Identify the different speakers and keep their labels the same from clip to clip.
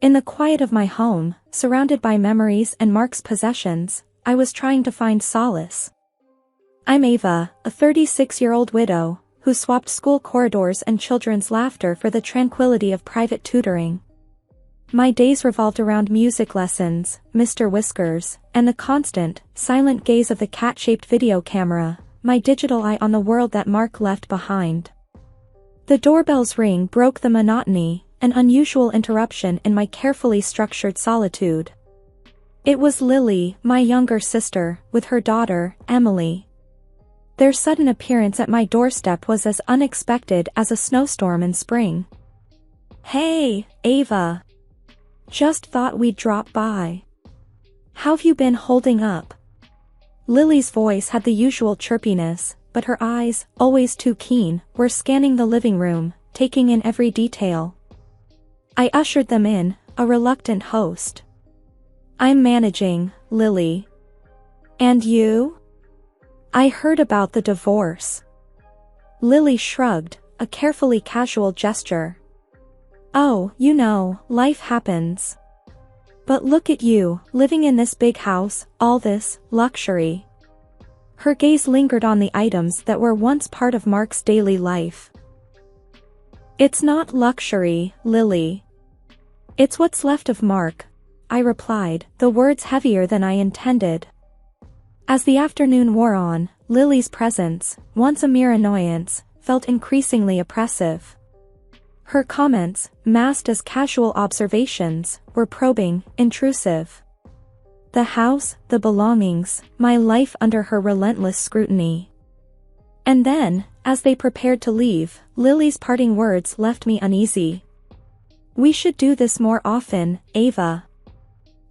Speaker 1: In the quiet of my home, surrounded by memories and Mark's possessions, I was trying to find solace. I'm Ava, a 36-year-old widow, who swapped school corridors and children's laughter for the tranquility of private tutoring. My days revolved around music lessons, Mr. Whiskers, and the constant, silent gaze of the cat-shaped video camera, my digital eye on the world that Mark left behind. The doorbell's ring broke the monotony, an unusual interruption in my carefully structured solitude. It was Lily, my younger sister, with her daughter, Emily. Their sudden appearance at my doorstep was as unexpected as a snowstorm in spring. "Hey, Ava. Just thought we'd drop by. How've you been holding up?" Lily's voice had the usual chirpiness, but her eyes, always too keen, were scanning the living room, taking in every detail. I ushered them in, a reluctant host. "I'm managing, Lily. And you?" "I heard about the divorce." Lily shrugged, a carefully casual gesture. "Oh, you know, life happens. But look at you, living in this big house, all this luxury." Her gaze lingered on the items that were once part of Mark's daily life. "It's not luxury, Lily. It's what's left of Mark," I replied, the words heavier than I intended. As the afternoon wore on, Lily's presence, once a mere annoyance, felt increasingly oppressive. Her comments, masked as casual observations, were probing, intrusive. The house, the belongings, my life under her relentless scrutiny. And then, as they prepared to leave, Lily's parting words left me uneasy. "We should do this more often, Ava.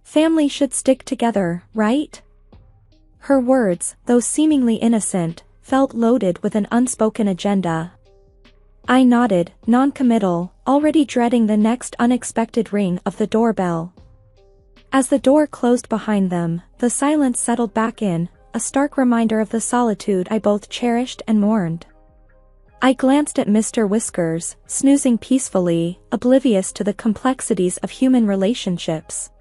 Speaker 1: Family should stick together, right?" Her words, though seemingly innocent, felt loaded with an unspoken agenda. I nodded, non-committal, already dreading the next unexpected ring of the doorbell. As the door closed behind them, the silence settled back in, a stark reminder of the solitude I both cherished and mourned. I glanced at Mr. Whiskers, snoozing peacefully, oblivious to the complexities of human relationships.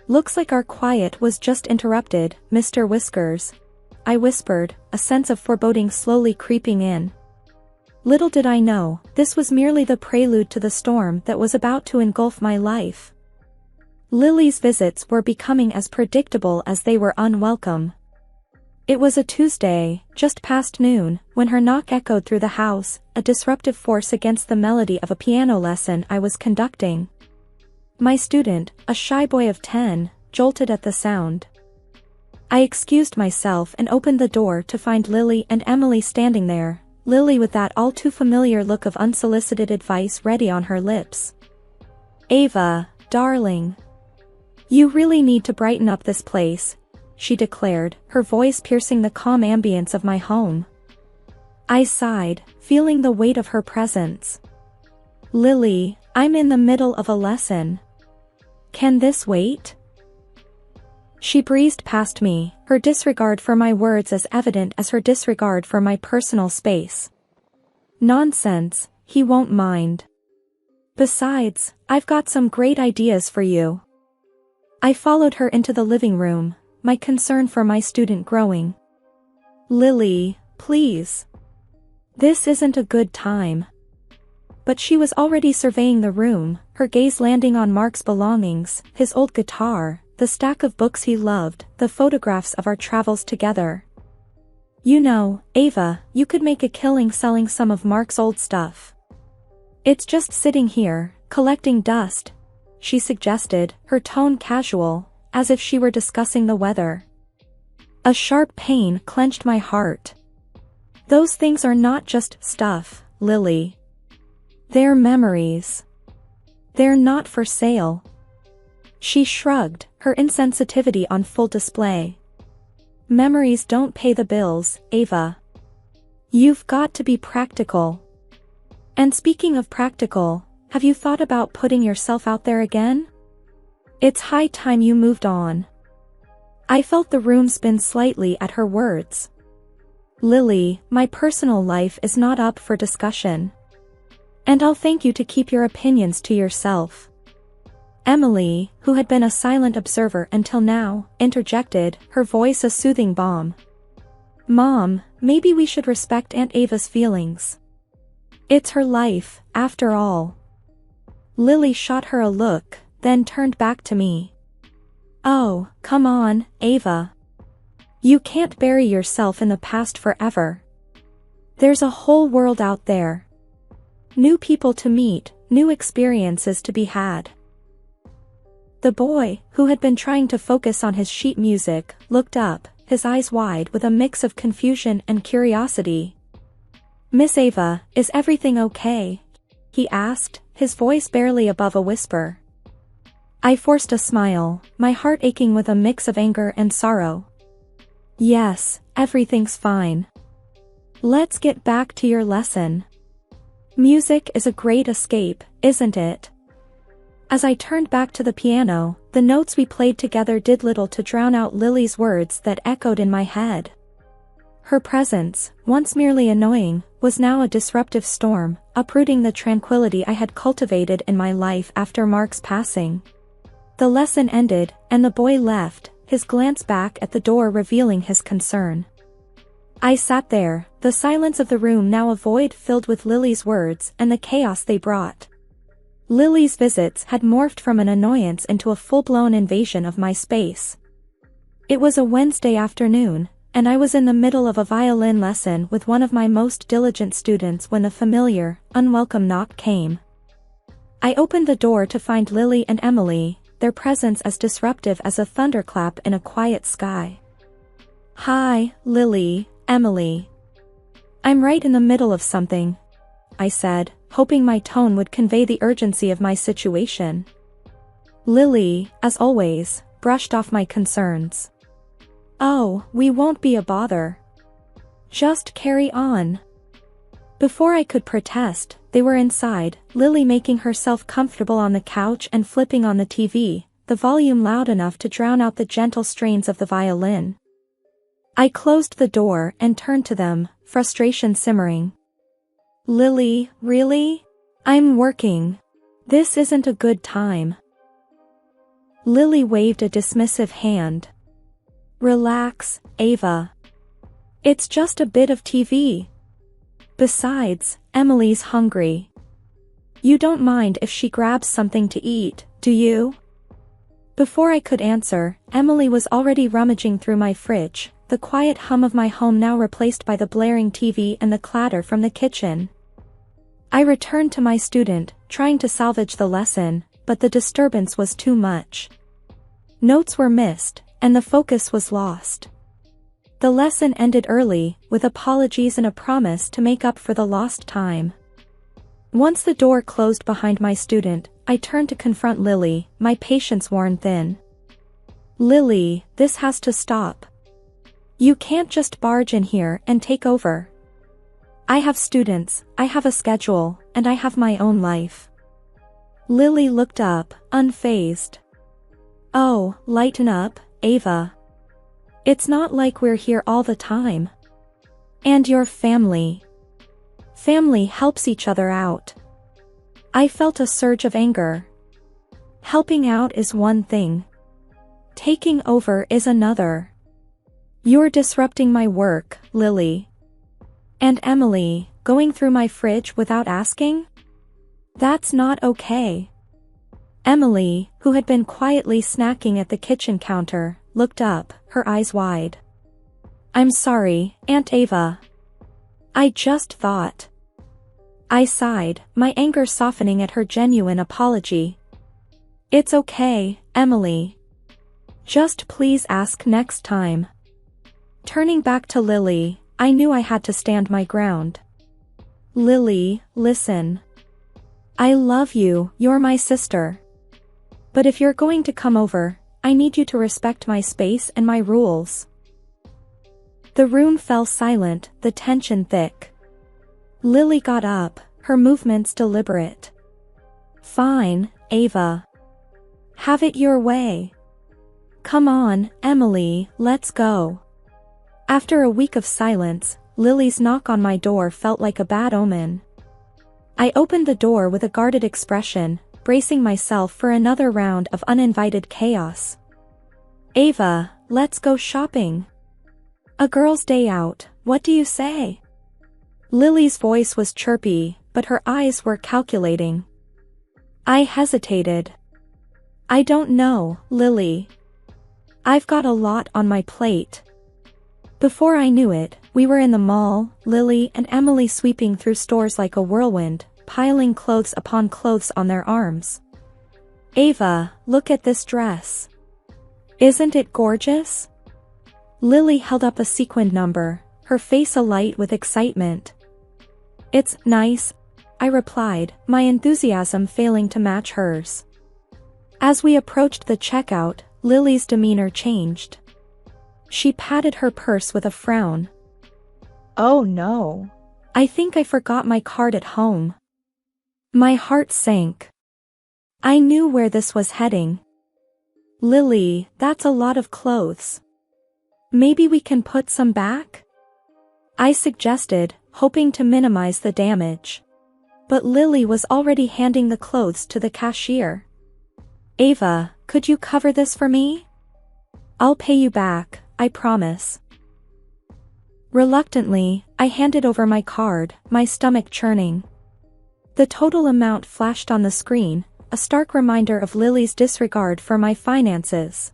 Speaker 1: "Looks like our quiet was just interrupted, Mr. Whiskers," I whispered, a sense of foreboding slowly creeping in. Little did I know, this was merely the prelude to the storm that was about to engulf my life. Lily's visits were becoming as predictable as they were unwelcome. It was a Tuesday, just past noon, when her knock echoed through the house, a disruptive force against the melody of a piano lesson I was conducting. My student, a shy boy of 10, jolted at the sound. I excused myself and opened the door to find Lily and Emily standing there, Lily with that all-too-familiar look of unsolicited advice ready on her lips. "Ava, darling. You really need to brighten up this place," she declared, her voice piercing the calm ambience of my home. I sighed, feeling the weight of her presence. "Lily, I'm in the middle of a lesson. Can this wait?" She breezed past me, her disregard for my words as evident as her disregard for my personal space. "Nonsense, he won't mind. Besides, I've got some great ideas for you." I followed her into the living room, my concern for my student growing. "Lily, please. This isn't a good time." But she was already surveying the room, her gaze landing on Mark's belongings, his old guitar, the stack of books he loved, the photographs of our travels together. "You know, Ava, you could make a killing selling some of Mark's old stuff. It's just sitting here, collecting dust," she suggested, her tone casual, as if she were discussing the weather. A sharp pain clenched my heart. "Those things are not just stuff, Lily. They're memories. They're not for sale." She shrugged, her insensitivity on full display. "Memories don't pay the bills, Ava. You've got to be practical. And speaking of practical, have you thought about putting yourself out there again? It's high time you moved on." I felt the room spin slightly at her words. "Lily, my personal life is not up for discussion. And I'll thank you to keep your opinions to yourself." Emily, who had been a silent observer until now, interjected, her voice a soothing balm. Mom, maybe we should respect Aunt Ava's feelings. It's her life, after all. Lily shot her a look, then turned back to me. Oh, come on, Ava. You can't bury yourself in the past forever. There's a whole world out there. New people to meet, new experiences to be had. The boy, who had been trying to focus on his sheet music, looked up, his eyes wide with a mix of confusion and curiosity. Miss Ava, is everything okay? He asked, his voice barely above a whisper. I forced a smile, my heart aching with a mix of anger and sorrow. Yes, everything's fine. Let's get back to your lesson. Music is a great escape, isn't it? As I turned back to the piano, the notes we played together did little to drown out Lily's words that echoed in my head. Her presence, once merely annoying, was now a disruptive storm, uprooting the tranquility I had cultivated in my life after Mark's passing. The lesson ended, and the boy left, his glance back at the door revealing his concern. I sat there, the silence of the room now a void filled with Lily's words and the chaos they brought. Lily's visits had morphed from an annoyance into a full-blown invasion of my space. It was a Wednesday afternoon, and I was in the middle of a violin lesson with one of my most diligent students when a familiar, unwelcome knock came. I opened the door to find Lily and Emily, their presence as disruptive as a thunderclap in a quiet sky. Hi, Lily, Emily. I'm right in the middle of something, I said, hoping my tone would convey the urgency of my situation. Lily, as always, brushed off my concerns. Oh, we won't be a bother. Just carry on. Before I could protest, they were inside, Lily making herself comfortable on the couch and flipping on the TV, the volume loud enough to drown out the gentle strains of the violin. I closed the door and turned to them, frustration simmering. Lily, really? I'm working. This isn't a good time. Lily waved a dismissive hand. Relax, Ava. It's just a bit of TV. Besides, Emily's hungry. You don't mind if she grabs something to eat, do you? Before I could answer, Emily was already rummaging through my fridge, the quiet hum of my home now replaced by the blaring TV and the clatter from the kitchen. I returned to my student, trying to salvage the lesson, but the disturbance was too much. Notes were missed, and the focus was lost. The lesson ended early, with apologies and a promise to make up for the lost time. Once the door closed behind my student, I turned to confront Lily, my patience worn thin. Lily, this has to stop. You can't just barge in here and take over. I have students, I have a schedule, and I have my own life. Lily looked up, unfazed. Oh, lighten up, Ava. It's not like we're here all the time. And your family. Family helps each other out. I felt a surge of anger. Helping out is one thing. Taking over is another. You're disrupting my work, Lily. And Emily, going through my fridge without asking? That's not okay. Emily, who had been quietly snacking at the kitchen counter, looked up, her eyes wide. I'm sorry, Aunt Ava. I just thought. I sighed, my anger softening at her genuine apology. It's okay, Emily. Just please ask next time. Turning back to Lily, I knew I had to stand my ground. Lily, listen. I love you, you're my sister. But if you're going to come over, I need you to respect my space and my rules. The room fell silent, the tension thick. Lily got up, her movements deliberate. Fine, Ava. Have it your way. Come on, Emily, let's go. After a week of silence, Lily's knock on my door felt like a bad omen. I opened the door with a guarded expression, bracing myself for another round of uninvited chaos. Ava, let's go shopping. A girl's day out, what do you say? Lily's voice was chirpy, but her eyes were calculating. I hesitated. I don't know, Lily. I've got a lot on my plate. Before I knew it, we were in the mall, Lily and Emily sweeping through stores like a whirlwind, piling clothes upon clothes on their arms. Ava, look at this dress. Isn't it gorgeous? Lily held up a sequined number, her face alight with excitement. It's nice, I replied, my enthusiasm failing to match hers. As we approached the checkout, Lily's demeanor changed. She patted her purse with a frown. Oh no. I think I forgot my card at home. My heart sank. I knew where this was heading. Lily, that's a lot of clothes. Maybe we can put some back? I suggested, hoping to minimize the damage. But Lily was already handing the clothes to the cashier. Ava, could you cover this for me? I'll pay you back, I promise. Reluctantly, I handed over my card, my stomach churning. The total amount flashed on the screen, a stark reminder of Lily's disregard for my finances.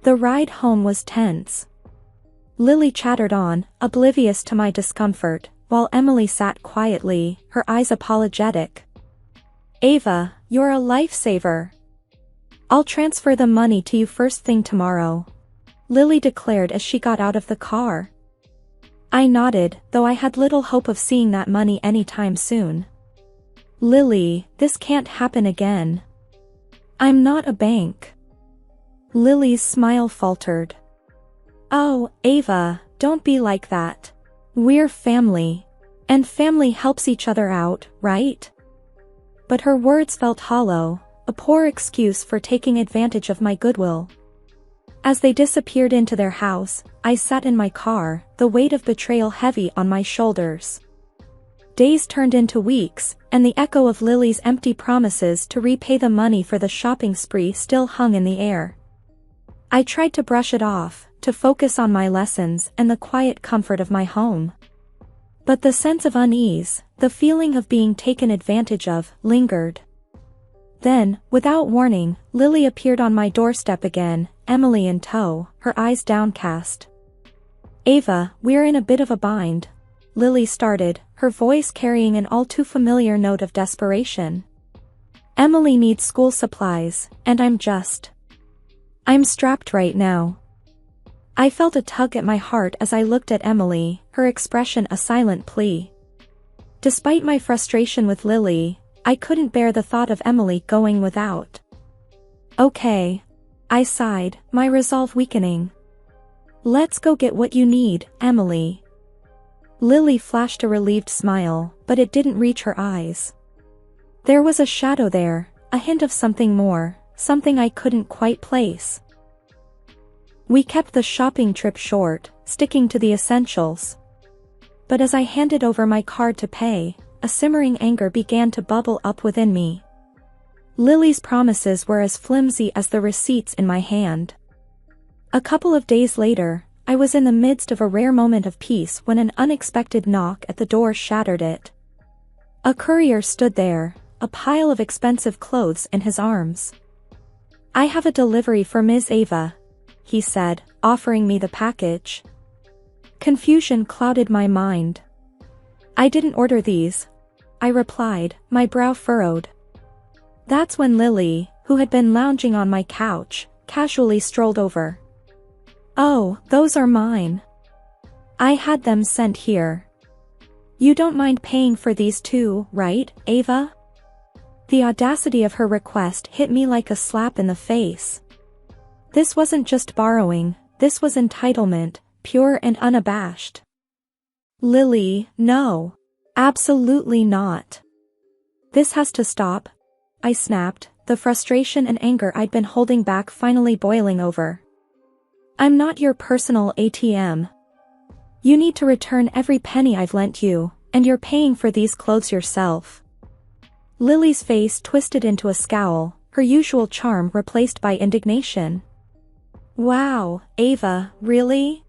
Speaker 1: The ride home was tense. Lily chattered on, oblivious to my discomfort, while Emily sat quietly, her eyes apologetic. Ava, you're a lifesaver. I'll transfer the money to you first thing tomorrow, Lily declared as she got out of the car. I nodded, though I had little hope of seeing that money anytime soon. Lily, this can't happen again. I'm not a bank. Lily's smile faltered. Oh, Ava, don't be like that. We're family. And family helps each other out, right? But her words felt hollow, a poor excuse for taking advantage of my goodwill. As they disappeared into their house, I sat in my car, the weight of betrayal heavy on my shoulders. Days turned into weeks, and the echo of Lily's empty promises to repay the money for the shopping spree still hung in the air. I tried to brush it off, to focus on my lessons and the quiet comfort of my home. But the sense of unease, the feeling of being taken advantage of, lingered. Then, without warning, Lily appeared on my doorstep again, Emily in tow, her eyes downcast. Ava, we're in a bit of a bind, Lily started, her voice carrying an all too familiar note of desperation. Emily needs school supplies, and I'm strapped right now. I felt a tug at my heart as I looked at Emily, her expression a silent plea. Despite my frustration with Lily, I couldn't bear the thought of Emily going without. Okay. I sighed, my resolve weakening. Let's go get what you need, Emily. Lily flashed a relieved smile, but it didn't reach her eyes. There was a shadow there, a hint of something more, something I couldn't quite place. We kept the shopping trip short, sticking to the essentials. But as I handed over my card to pay, a simmering anger began to bubble up within me. Lily's promises were as flimsy as the receipts in my hand. A couple of days later, I was in the midst of a rare moment of peace when an unexpected knock at the door shattered it. A courier stood there, a pile of expensive clothes in his arms. I have a delivery for Ms. Ava, he said, offering me the package. Confusion clouded my mind. I didn't order these, I replied, my brow furrowed. That's when Lily, who had been lounging on my couch, casually strolled over. Oh, those are mine. I had them sent here. You don't mind paying for these too, right, Ava? The audacity of her request hit me like a slap in the face. This wasn't just borrowing, this was entitlement, pure and unabashed. Lily, no. Absolutely not. This has to stop, I snapped, the frustration and anger I'd been holding back finally boiling over. I'm not your personal ATM. You need to return every penny I've lent you, and you're paying for these clothes yourself. Lily's face twisted into a scowl, her usual charm replaced by indignation. Wow, Ava, really?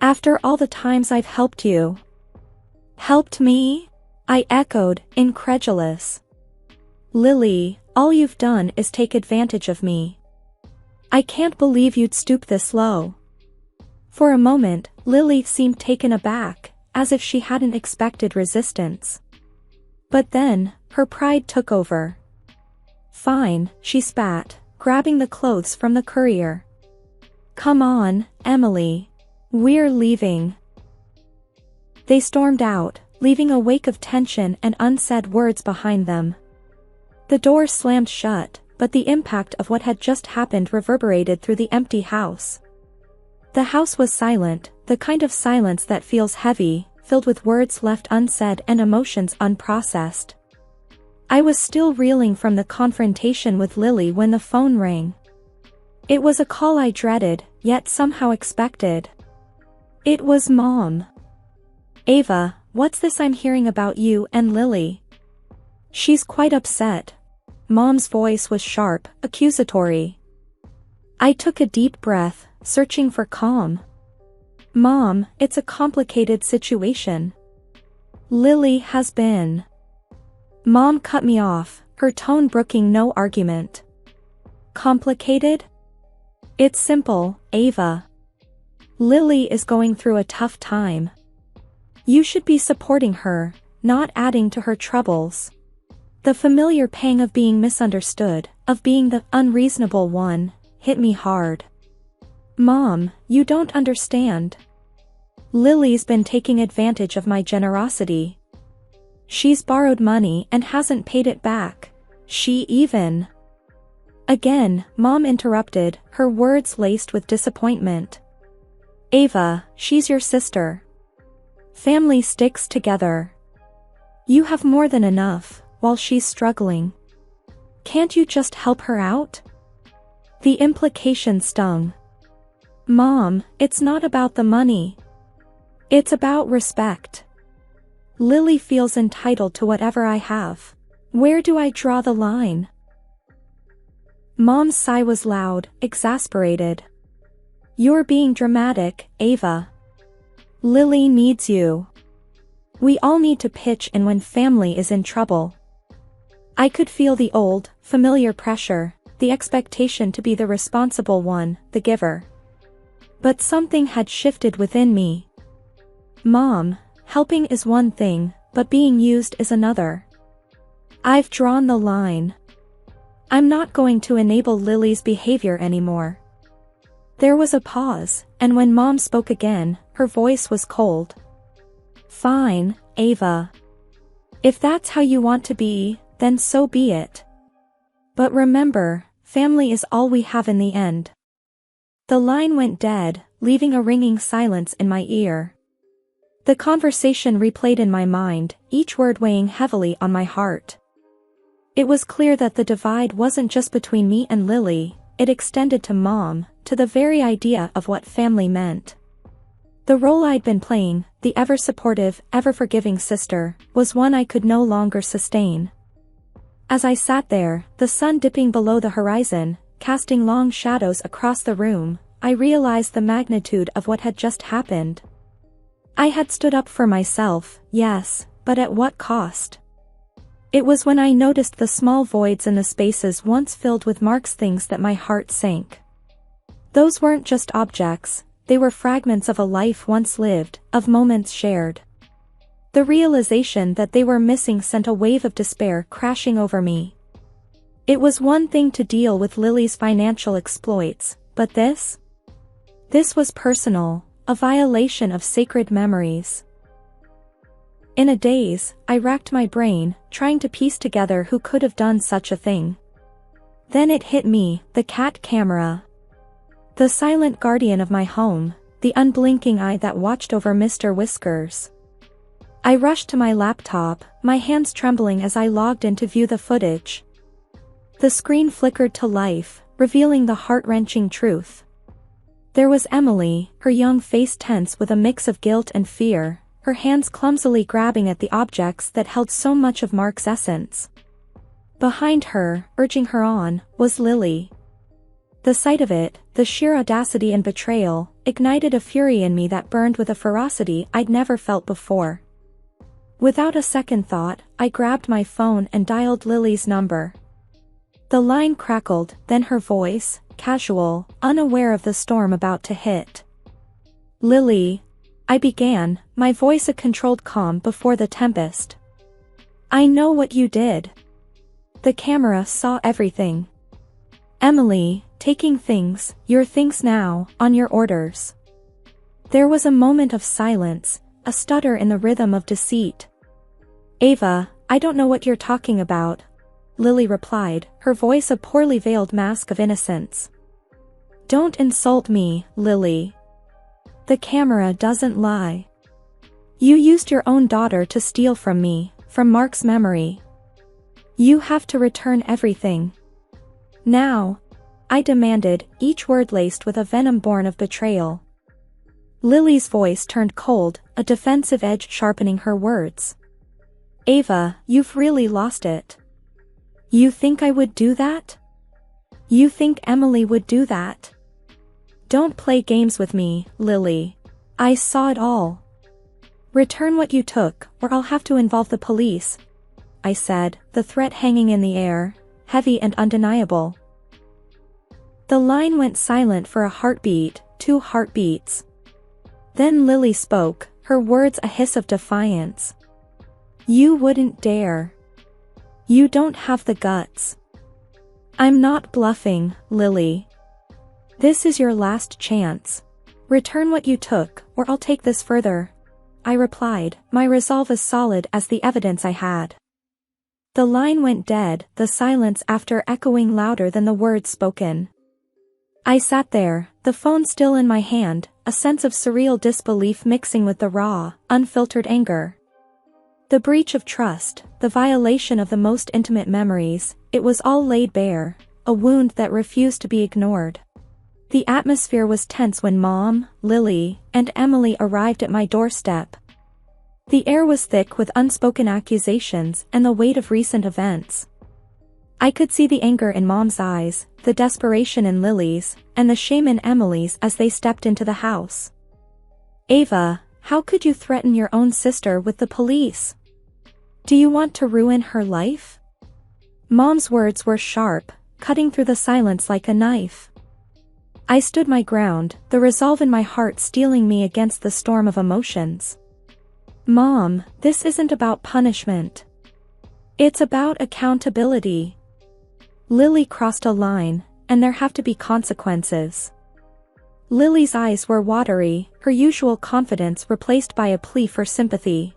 Speaker 1: After all the times I've helped you. Helped me? I echoed, incredulous. Lily, all you've done is take advantage of me. I can't believe you'd stoop this low. For a moment, Lily seemed taken aback, as if she hadn't expected resistance. But then, her pride took over. Fine, she spat, grabbing the clothes from the courier. Come on, Emily. We're leaving. They stormed out, leaving a wake of tension and unsaid words behind them. The door slammed shut, but the impact of what had just happened reverberated through the empty house. The house was silent, the kind of silence that feels heavy, filled with words left unsaid and emotions unprocessed. I was still reeling from the confrontation with Lily when the phone rang. It was a call I dreaded, yet somehow expected. It was Mom. Ava, what's this I'm hearing about you and Lily? She's quite upset. Mom's voice was sharp, accusatory. I took a deep breath, searching for calm. Mom, it's a complicated situation. Lily has been. Mom cut me off, her tone brooking no argument. Complicated? It's simple, Ava. Lily is going through a tough time. You should be supporting her, not adding to her troubles. The familiar pang of being misunderstood, of being the unreasonable one, hit me hard. Mom, you don't understand. Lily's been taking advantage of my generosity. She's borrowed money and hasn't paid it back. She even... Again, Mom interrupted, her words laced with disappointment. Ava, she's your sister. Family sticks together. You have more than enough, while she's struggling. Can't you just help her out? The implication stung. Mom, it's not about the money. It's about respect. Lily feels entitled to whatever I have. Where do I draw the line? Mom's sigh was loud, exasperated. You're being dramatic, Ava. Lily needs you. We all need to pitch in when family is in trouble. I could feel the old, familiar pressure, the expectation to be the responsible one, the giver. But something had shifted within me. Mom, helping is one thing, but being used is another. I've drawn the line. I'm not going to enable Lily's behavior anymore. There was a pause, and when Mom spoke again, her voice was cold. Fine, Ava. If that's how you want to be, then so be it. But remember, family is all we have in the end. The line went dead, leaving a ringing silence in my ear. The conversation replayed in my mind, each word weighing heavily on my heart. It was clear that the divide wasn't just between me and Lily, it extended to Mom, to the very idea of what family meant. The role I'd been playing, the ever-supportive, ever-forgiving sister, was one I could no longer sustain. As I sat there, the sun dipping below the horizon, casting long shadows across the room, I realized the magnitude of what had just happened. I had stood up for myself, yes, but at what cost? It was when I noticed the small voids in the spaces once filled with Mark's things that my heart sank. Those weren't just objects, they were fragments of a life once lived, of moments shared. The realization that they were missing sent a wave of despair crashing over me. It was one thing to deal with Lily's financial exploits, but this? This was personal, a violation of sacred memories. In a daze, I racked my brain, trying to piece together who could have done such a thing. Then it hit me, the cat camera. The silent guardian of my home, the unblinking eye that watched over Mr. Whiskers. I rushed to my laptop, my hands trembling as I logged in to view the footage. The screen flickered to life, revealing the heart-wrenching truth. There was Emily, her young face tense with a mix of guilt and fear, her hands clumsily grabbing at the objects that held so much of Mark's essence. Behind her, urging her on, was Lily. The sight of it, the sheer audacity and betrayal, ignited a fury in me that burned with a ferocity I'd never felt before. Without a second thought, I grabbed my phone and dialed Lily's number. The line crackled, then her voice, casual, unaware of the storm about to hit. "Lily," I began, my voice a controlled calm before the tempest. "I know what you did. The camera saw everything. Emily, taking things, your things now, on your orders." There was a moment of silence, a stutter in the rhythm of deceit. "Ava, I don't know what you're talking about," Lily replied, her voice a poorly veiled mask of innocence. "Don't insult me, Lily. The camera doesn't lie. You used your own daughter to steal from me, from Mark's memory. You have to return everything. Now," I demanded, each word laced with a venom born of betrayal. Lily's voice turned cold, a defensive edge sharpening her words. "Ava, you've really lost it. You think I would do that? You think Emily would do that? Don't play games with me, Lily. I saw it all. Return what you took, or I'll have to involve the police," I said, the threat hanging in the air, heavy and undeniable. The line went silent for a heartbeat, 2 heartbeats. Then Lily spoke, her words a hiss of defiance. "You wouldn't dare. You don't have the guts." "I'm not bluffing, Lily. This is your last chance. Return what you took, or I'll take this further," I replied, my resolve as solid as the evidence I had. The line went dead, the silence after echoing louder than the words spoken. I sat there, the phone still in my hand, a sense of surreal disbelief mixing with the raw, unfiltered anger. The breach of trust, the violation of the most intimate memories, it was all laid bare, a wound that refused to be ignored. The atmosphere was tense when Mom, Lily, and Emily arrived at my doorstep. The air was thick with unspoken accusations and the weight of recent events. I could see the anger in Mom's eyes, the desperation in Lily's, and the shame in Emily's as they stepped into the house. "Ava, how could you threaten your own sister with the police? Do you want to ruin her life?" Mom's words were sharp, cutting through the silence like a knife. I stood my ground, the resolve in my heart steeling me against the storm of emotions. "Mom, this isn't about punishment. It's about accountability. Lily crossed a line, and there have to be consequences." Lily's eyes were watery, her usual confidence replaced by a plea for sympathy.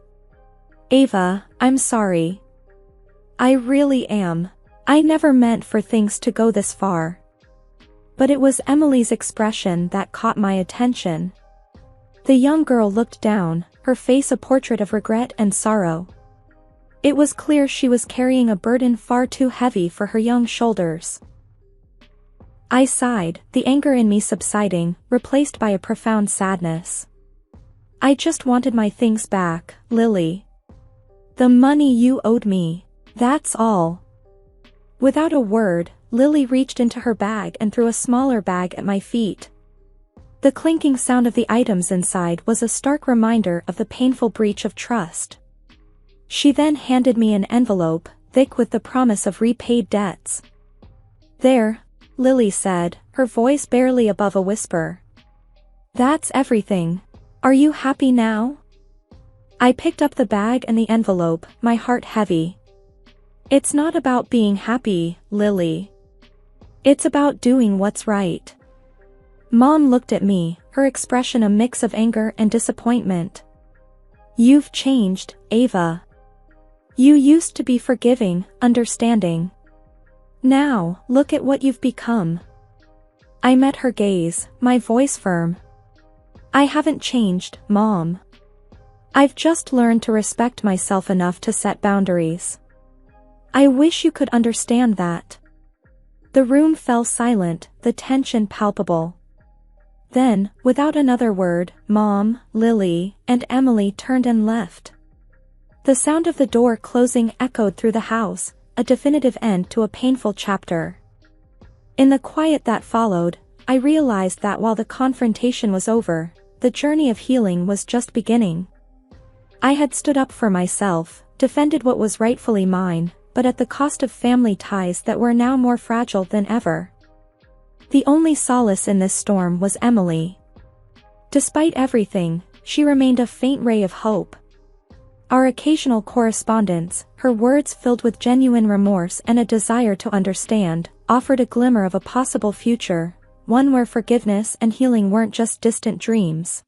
Speaker 1: "Ava, I'm sorry. I really am. I never meant for things to go this far." But it was Emily's expression that caught my attention. The young girl looked down, her face a portrait of regret and sorrow. It was clear she was carrying a burden far too heavy for her young shoulders. I sighed, the anger in me subsiding, replaced by a profound sadness. "I just wanted my things back, Lily. The money you owed me. That's all." Without a word, Lily reached into her bag and threw a smaller bag at my feet. The clinking sound of the items inside was a stark reminder of the painful breach of trust. She then handed me an envelope, thick with the promise of repaid debts. "There," Lily said, her voice barely above a whisper. "That's everything. Are you happy now?" I picked up the bag and the envelope, my heart heavy. "It's not about being happy, Lily. It's about doing what's right." Mom looked at me, her expression a mix of anger and disappointment. "You've changed, Ava. You used to be forgiving, understanding. Now, look at what you've become." I met her gaze, my voice firm. "I haven't changed, Mom. I've just learned to respect myself enough to set boundaries. I wish you could understand that." The room fell silent, the tension palpable. Then, without another word, Mom, Lily, and Emily turned and left. The sound of the door closing echoed through the house, a definitive end to a painful chapter. In the quiet that followed, I realized that while the confrontation was over, the journey of healing was just beginning. I had stood up for myself, defended what was rightfully mine, but at the cost of family ties that were now more fragile than ever. The only solace in this storm was Emily. Despite everything, she remained a faint ray of hope. Our occasional correspondence, her words filled with genuine remorse and a desire to understand, offered a glimmer of a possible future, one where forgiveness and healing weren't just distant dreams.